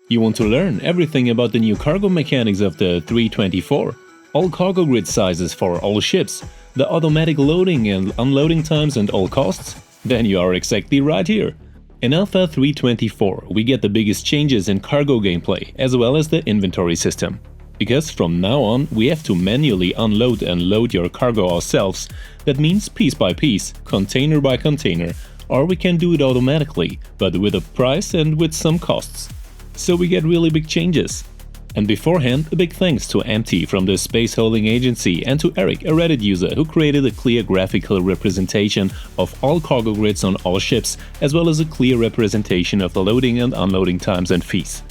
You want to learn everything about the new cargo mechanics of the 324, all cargo grid sizes for all ships, the automatic loading and unloading times and all costs? Then you are exactly right here. In Alpha 324, we get the biggest changes in cargo gameplay as well as the inventory system. Because from now on, we have to manually unload and load your cargo ourselves. That means piece by piece, container by container, or we can do it automatically, but with a price and with some costs. So we get really big changes. And beforehand, a big thanks to MT from the Space Holding Agency and to Eric, a Reddit user who created a clear graphical representation of all cargo grids on all ships, as well as a clear representation of the loading and unloading times and fees.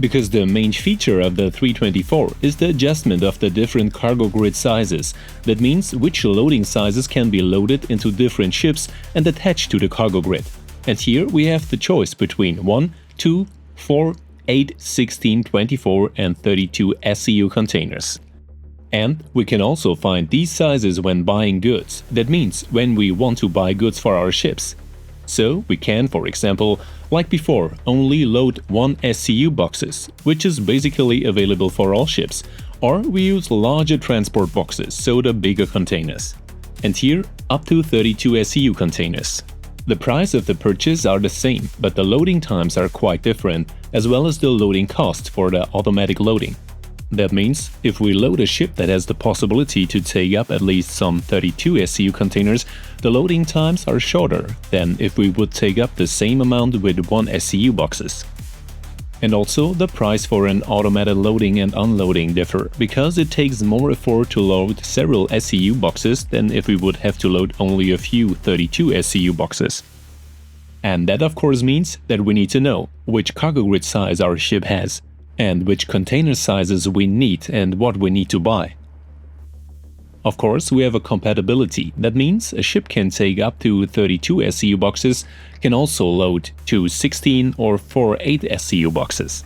Because the main feature of the 324 is the adjustment of the different cargo grid sizes. That means which loading sizes can be loaded into different ships and attached to the cargo grid. And here we have the choice between 1, 2, 4, 8, 16, 24 and 32 SCU containers. And we can also find these sizes when buying goods. That means when we want to buy goods for our ships. So we can, for example, like before, only load 1 SCU boxes, which is basically available for all ships, or we use larger transport boxes, so the bigger containers. And here, up to 32 SCU containers. The price of the purchase are the same, but the loading times are quite different, as well as the loading cost for the automatic loading. That means, if we load a ship that has the possibility to take up at least some 32 SCU containers, the loading times are shorter than if we would take up the same amount with 1 SCU boxes. And also, the price for an automated loading and unloading differ, because it takes more effort to load several SCU boxes than if we would have to load only a few 32 SCU boxes. And that of course means that we need to know which cargo grid size our ship has, and which container sizes we need and what we need to buy. Of course, we have a compatibility. That means a ship can take up to 32 SCU boxes, can also load to 16 or 8 SCU boxes.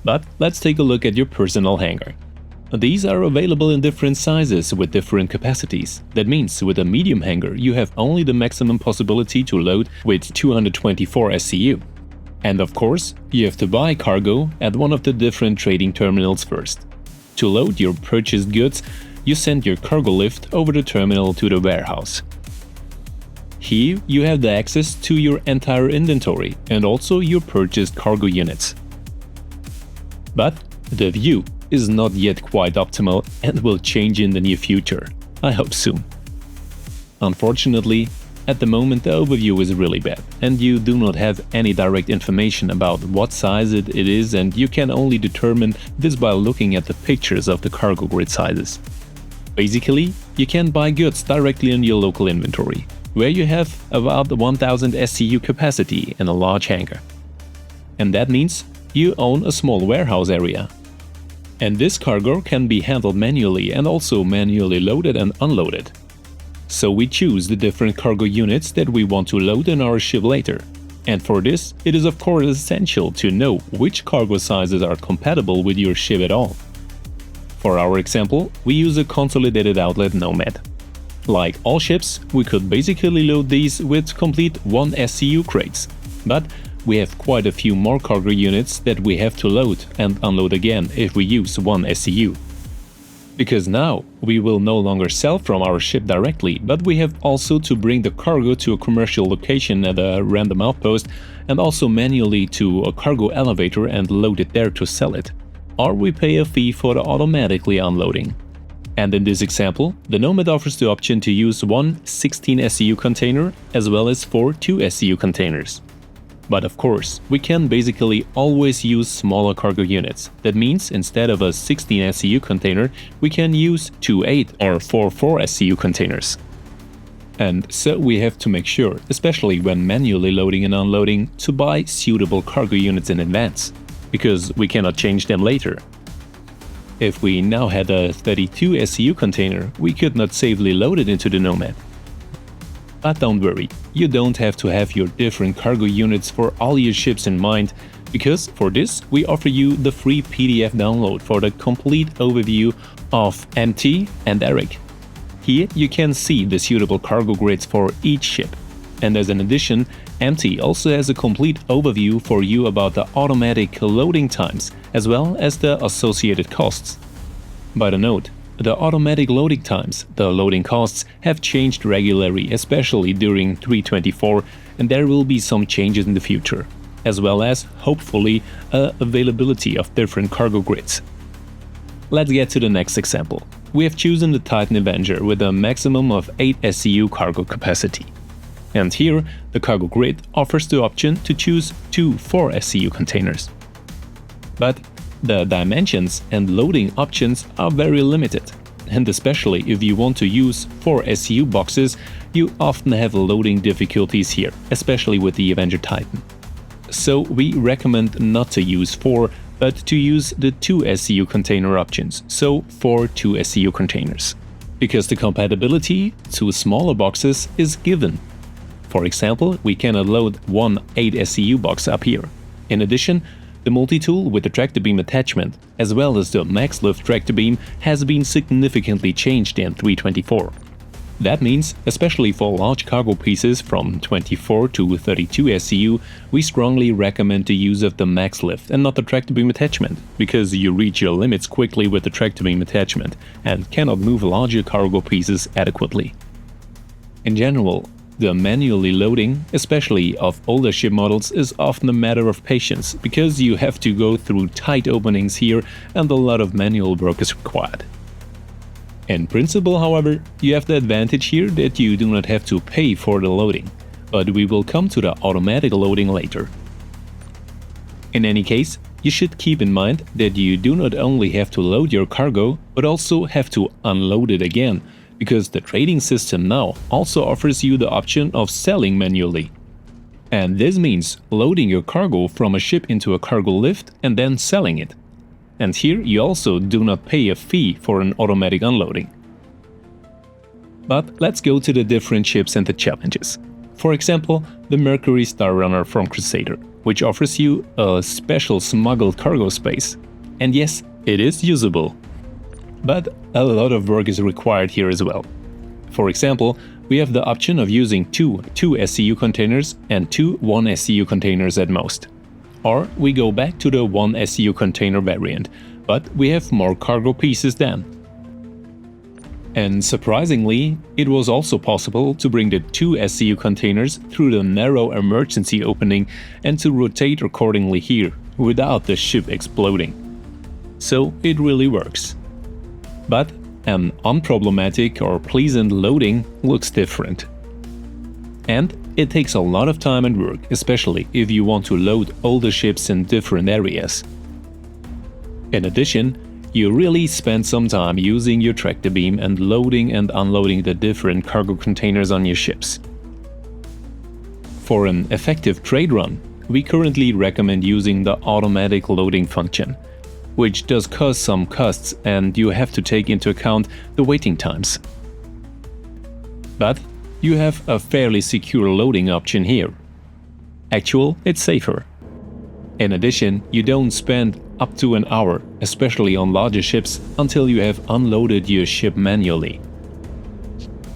But let's take a look at your personal hangar. These are available in different sizes with different capacities. That means with a medium hangar you have only the maximum possibility to load with 224 SCU. And of course, you have to buy cargo at one of the different trading terminals first. To load your purchased goods, you send your cargo lift over the terminal to the warehouse. Here you have the access to your entire inventory and also your purchased cargo units. But the view is not yet quite optimal and will change in the near future. I hope soon. Unfortunately, at the moment the overview is really bad and you do not have any direct information about what size it is, and you can only determine this by looking at the pictures of the cargo grid sizes. Basically, you can buy goods directly in your local inventory, where you have about 1000 SCU capacity in a large hangar. And that means you own a small warehouse area. And this cargo can be handled manually and also manually loaded and unloaded. So we choose the different cargo units that we want to load in our ship later. And for this, it is of course essential to know which cargo sizes are compatible with your ship at all. For our example, we use a consolidated outlet Nomad. Like all ships, we could basically load these with complete 1 SCU crates. But we have quite a few more cargo units that we have to load and unload again if we use 1 SCU. Because now we will no longer sell from our ship directly, but we have also to bring the cargo to a commercial location at a random outpost and also manually to a cargo elevator and load it there to sell it. Or we pay a fee for the automatically unloading. And in this example, the Nomad offers the option to use 1 16 SCU container as well as 4 2 SCU containers. But of course, we can basically always use smaller cargo units. That means instead of a 16 SCU container, we can use 2 8 or 4 SCU containers. And so we have to make sure, especially when manually loading and unloading, to buy suitable cargo units in advance, because we cannot change them later. If we now had a 32 SCU container, we could not safely load it into the Nomad. But don't worry, you don't have to have your different cargo units for all your ships in mind, because for this we offer you the free PDF download for the complete overview of MT and Eric. Here you can see the suitable cargo grids for each ship. And as an addition, Empty also has a complete overview for you about the automatic loading times, as well as the associated costs. But a note, the automatic loading times, the loading costs, have changed regularly, especially during 3.24, and there will be some changes in the future, as well as, hopefully, availability of different cargo grids. Let's get to the next example. We have chosen the Titan Avenger with a maximum of 8 SCU cargo capacity. And here, the cargo grid offers the option to choose 2 4 SCU containers. But the dimensions and loading options are very limited, and especially if you want to use 4 SCU boxes, you often have loading difficulties here, especially with the Avenger Titan. So we recommend not to use 4, but to use the 2 SCU container options, so 4 2 SCU containers. Because the compatibility to smaller boxes is given. For example, we cannot load one 8 SCU box up here. In addition, the multi-tool with the tractor beam attachment, as well as the max lift tractor beam, has been significantly changed in 3.24. That means, especially for large cargo pieces from 24 to 32 SCU, we strongly recommend the use of the max lift and not the tractor beam attachment, because you reach your limits quickly with the tractor beam attachment and cannot move larger cargo pieces adequately. In general, the manually loading, especially of older ship models, is often a matter of patience, because you have to go through tight openings here and a lot of manual work is required. In principle, however, you have the advantage here that you do not have to pay for the loading, but we will come to the automatic loading later. In any case, you should keep in mind that you do not only have to load your cargo, but also have to unload it again, because the trading system now also offers you the option of selling manually. And this means loading your cargo from a ship into a cargo lift and then selling it. And here you also do not pay a fee for an automatic unloading. But let's go to the different ships and the challenges. For example, the Mercury Star Runner from Crusader, which offers you a special smuggled cargo space. And yes, it is usable. But a lot of work is required here as well. For example, we have the option of using 2 SCU containers and 2 1 SCU containers at most. Or we go back to the 1 SCU container variant, but we have more cargo pieces then. And surprisingly, it was also possible to bring the 2 SCU containers through the narrow emergency opening and to rotate accordingly here, without the ship exploding. So it really works. But an unproblematic or pleasant loading looks different. And it takes a lot of time and work, especially if you want to load older ships in different areas. In addition, you really spend some time using your tractor beam and loading and unloading the different cargo containers on your ships. For an effective trade run, we currently recommend using the automatic loading function, which does cause some costs and you have to take into account the waiting times. But you have a fairly secure loading option here. Actually, it's safer. In addition, you don't spend up to an hour, especially on larger ships, until you have unloaded your ship manually.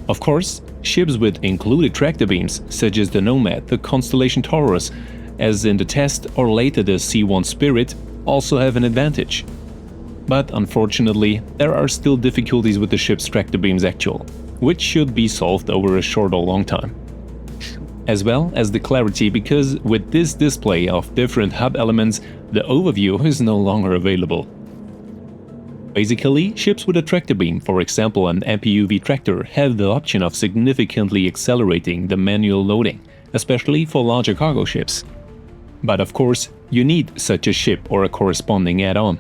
Of course, ships with included tractor beams, such as the Nomad, the Constellation Taurus, as in the test, or later the C1 Spirit, also have an advantage. But unfortunately, there are still difficulties with the ship's tractor beams actual, which should be solved over a short or long time. As well as the clarity, because with this display of different hub elements, the overview is no longer available. Basically, ships with a tractor beam, for example an MPUV tractor, have the option of significantly accelerating the manual loading, especially for larger cargo ships. But of course, you need such a ship or a corresponding add-on.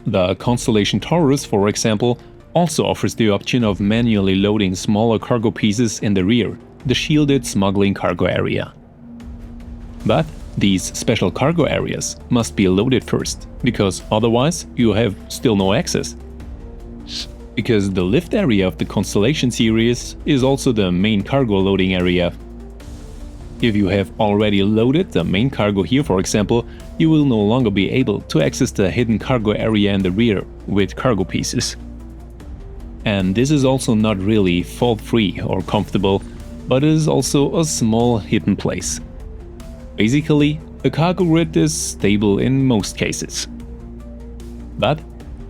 The Constellation Taurus, for example, also offers the option of manually loading smaller cargo pieces in the rear, the shielded smuggling cargo area. But these special cargo areas must be loaded first, because otherwise you have still no access. Because the lift area of the Constellation series is also the main cargo loading area. If you have already loaded the main cargo here, for example, you will no longer be able to access the hidden cargo area in the rear with cargo pieces. And this is also not really fault-free or comfortable, but it is also a small hidden place. Basically, a cargo grid is stable in most cases. But,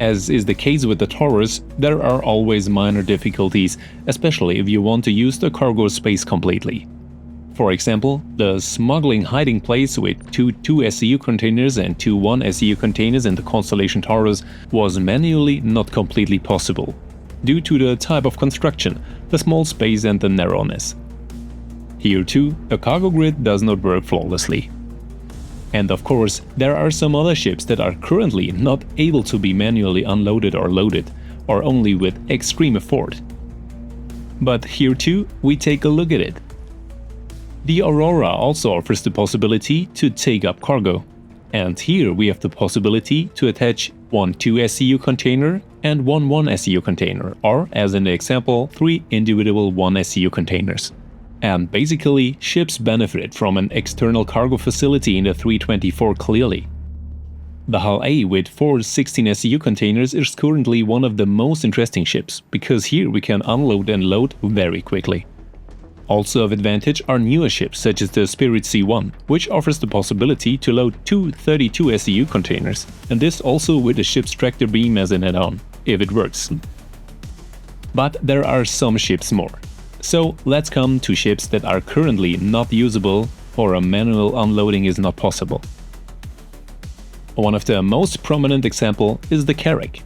as is the case with the Taurus, there are always minor difficulties, especially if you want to use the cargo space completely. For example, the smuggling hiding place with two 2SCU containers and two 1SCU containers in the Constellation Taurus was manually not completely possible, due to the type of construction, the small space and the narrowness. Here too, the cargo grid does not work flawlessly. And of course, there are some other ships that are currently not able to be manually unloaded or loaded, or only with extreme effort. But here too, we take a look at it. The Aurora also offers the possibility to take up cargo, and here we have the possibility to attach one 2SCU container and one 1SCU container, or as in the example, 3 individual 1SCU containers. And basically, ships benefit from an external cargo facility in the 324 clearly. The Hull A with 4 16SCU containers is currently one of the most interesting ships, because here we can unload and load very quickly. Also of advantage are newer ships such as the Spirit C1, which offers the possibility to load two 32SCU containers, and this also with the ship's tractor beam as an add-on, if it works. But there are some ships more. So let's come to ships that are currently not usable or a manual unloading is not possible. One of the most prominent example is the Carrack.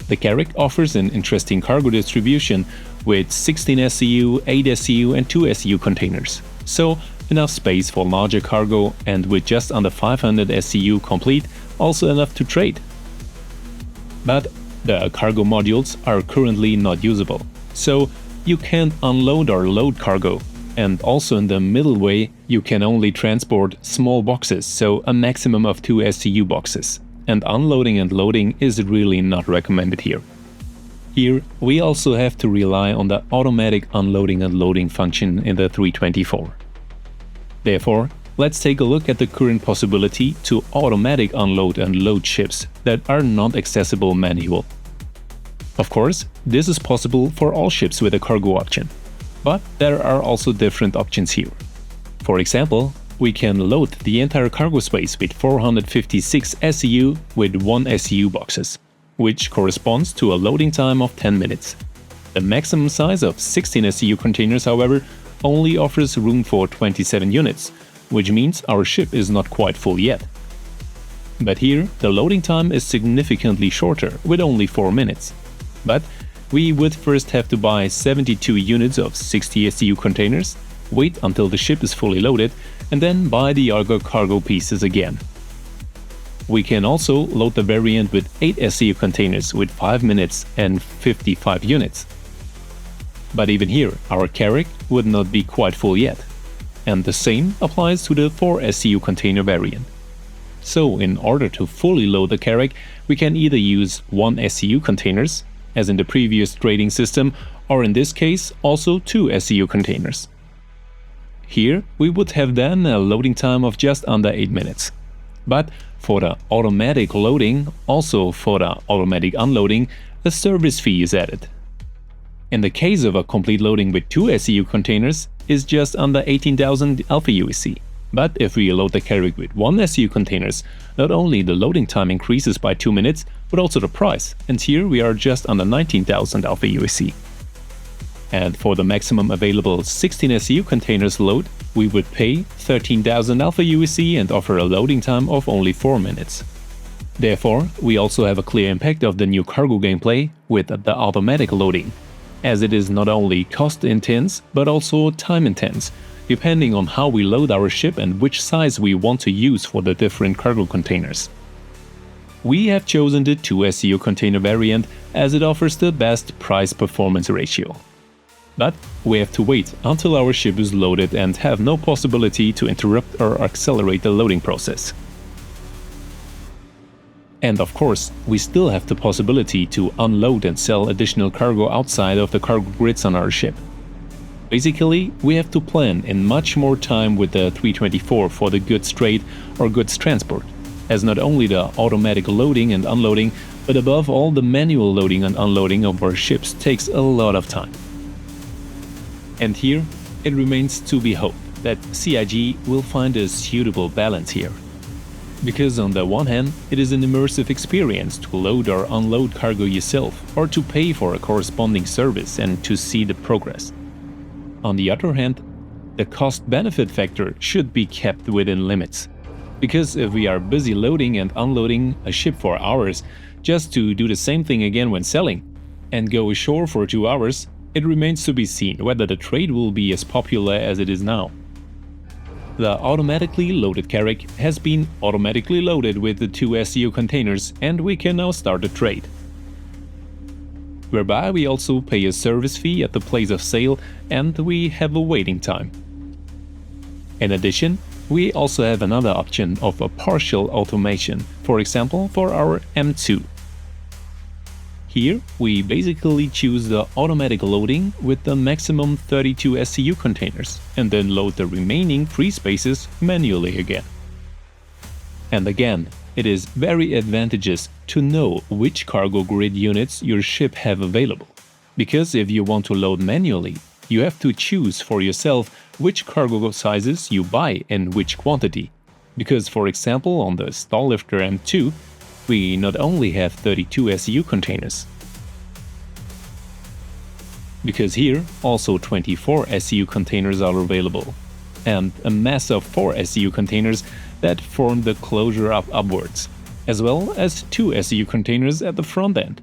The Carrack offers an interesting cargo distribution with 16 SCU, 8 SCU and 2 SCU containers, so enough space for larger cargo, and with just under 500 SCU complete, also enough to trade. But the cargo modules are currently not usable, so you can't unload or load cargo, and also in the middle way you can only transport small boxes, so a maximum of 2 SCU boxes, and unloading and loading is really not recommended here. Here we also have to rely on the automatic unloading and loading function in the 324. Therefore, let's take a look at the current possibility to automatic unload and load ships that are not accessible manual. Of course, this is possible for all ships with a cargo option, but there are also different options here. For example, we can load the entire cargo space with 456 SCU with 1 SCU boxes, which corresponds to a loading time of 10 minutes. The maximum size of 16 SCU containers, however, only offers room for 27 units, which means our ship is not quite full yet. But here, the loading time is significantly shorter, with only 4 minutes. But we would first have to buy 72 units of 60 SCU containers, wait until the ship is fully loaded, and then buy the other cargo pieces again. We can also load the variant with 8 SCU containers with 5 minutes and 55 units. But even here, our Carrack would not be quite full yet. And the same applies to the 4 SCU container variant. So in order to fully load the Carrack, we can either use 1 SCU containers, as in the previous trading system, or in this case also 2 SCU containers. Here we would have then a loading time of just under 8 minutes. But for the automatic loading, also for the automatic unloading, a service fee is added. In the case of a complete loading with 2 SCU containers, is just under 18,000 Alpha USC. But if we load the Carrack with 1 SCU containers, not only the loading time increases by 2 minutes, but also the price, and here we are just under 19,000 Alpha USC. And for the maximum available 16 SCU containers load, we would pay 13,000 Alpha USC and offer a loading time of only 4 minutes. Therefore, we also have a clear impact of the new cargo gameplay with the automatic loading, as it is not only cost intense but also time intense, depending on how we load our ship and which size we want to use for the different cargo containers. We have chosen the 2 SCU container variant as it offers the best price-performance ratio. But we have to wait until our ship is loaded and have no possibility to interrupt or accelerate the loading process. And of course, we still have the possibility to unload and sell additional cargo outside of the cargo grids on our ship. Basically, we have to plan in much more time with the 324 for the goods trade or goods transport, as not only the automatic loading and unloading, but above all the manual loading and unloading of our ships takes a lot of time. And here, it remains to be hoped that CIG will find a suitable balance here. Because on the one hand, it is an immersive experience to load or unload cargo yourself, or to pay for a corresponding service and to see the progress. On the other hand, the cost-benefit factor should be kept within limits. Because if we are busy loading and unloading a ship for hours just to do the same thing again when selling, and go ashore for 2 hours, it remains to be seen whether the trade will be as popular as it is now. The automatically loaded Carrack has been automatically loaded with the 2 SCU containers, and we can now start the trade. Whereby we also pay a service fee at the place of sale and we have a waiting time. In addition, we also have another option of a partial automation, for example for our M2. Here we basically choose the automatic loading with the maximum 32 SCU containers and then load the remaining free spaces manually again. And again, it is very advantageous to know which cargo grid units your ship have available, because if you want to load manually, you have to choose for yourself which cargo sizes you buy and which quantity, because for example on the Starlifter M2, we not only have 32 SCU containers, because here also 24 SCU containers are available, and a mass of 4 SCU containers that form the closure up upwards, as well as 2 SCU containers at the front end.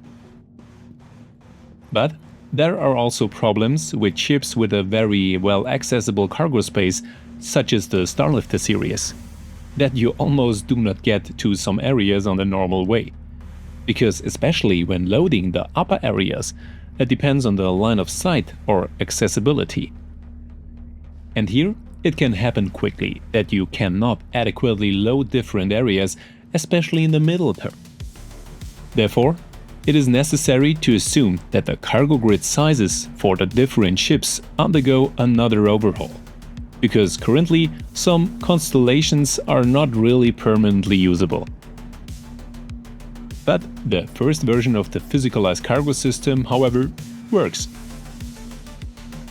But there are also problems with ships with a very well accessible cargo space, such as the Starlifter series, that you almost do not get to some areas on the normal way. Because especially when loading the upper areas, it depends on the line of sight or accessibility. And here it can happen quickly that you cannot adequately load different areas, especially in the middle term. Therefore, it is necessary to assume that the cargo grid sizes for the different ships undergo another overhaul, because currently some constellations are not really permanently usable. But the first version of the physicalized cargo system, however, works.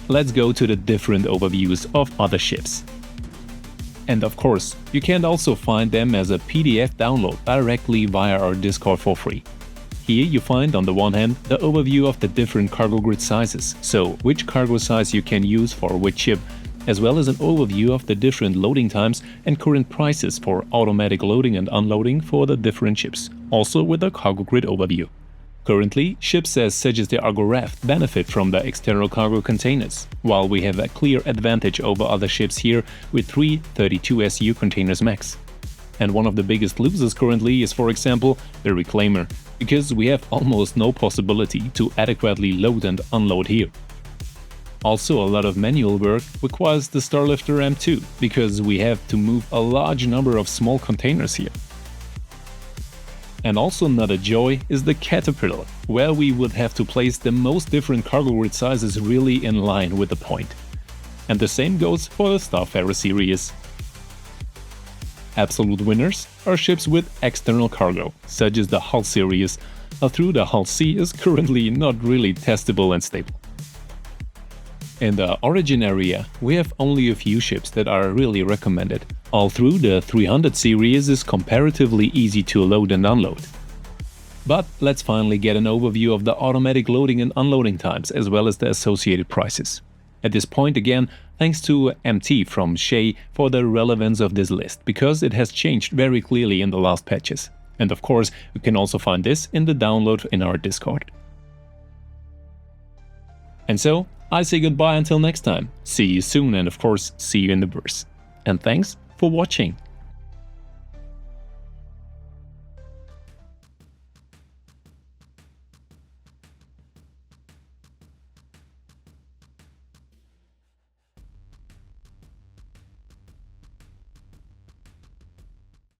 Let's go to the different overviews of other ships. And of course, you can also find them as a PDF download directly via our Discord for free. Here you find on the one hand the overview of the different cargo grid sizes, so which cargo size you can use for which ship, as well as an overview of the different loading times and current prices for automatic loading and unloading for the different ships, also with a cargo grid overview. Currently, ships such as the Argo Raft benefit from the external cargo containers, while we have a clear advantage over other ships here with 3 32 SCU containers max. And one of the biggest losers currently is, for example, the Reclaimer, because we have almost no possibility to adequately load and unload here. Also, a lot of manual work requires the Starlifter M2, because we have to move a large number of small containers here. And also another joy is the Caterpillar, where we would have to place the most different cargo grid sizes really in line with the point. And the same goes for the Starfarer series. Absolute winners are ships with external cargo, such as the Hull series, although the Hull C is currently not really testable and stable. In the Origin area, we have only a few ships that are really recommended, although the 300 series is comparatively easy to load and unload. But let's finally get an overview of the automatic loading and unloading times, as well as the associated prices. At this point again, thanks to MT from Shay for the relevance of this list, because it has changed very clearly in the last patches. And of course, you can also find this in the download in our Discord. And so, I say goodbye until next time. See you soon, and of course, see you in the verse. And thanks for watching.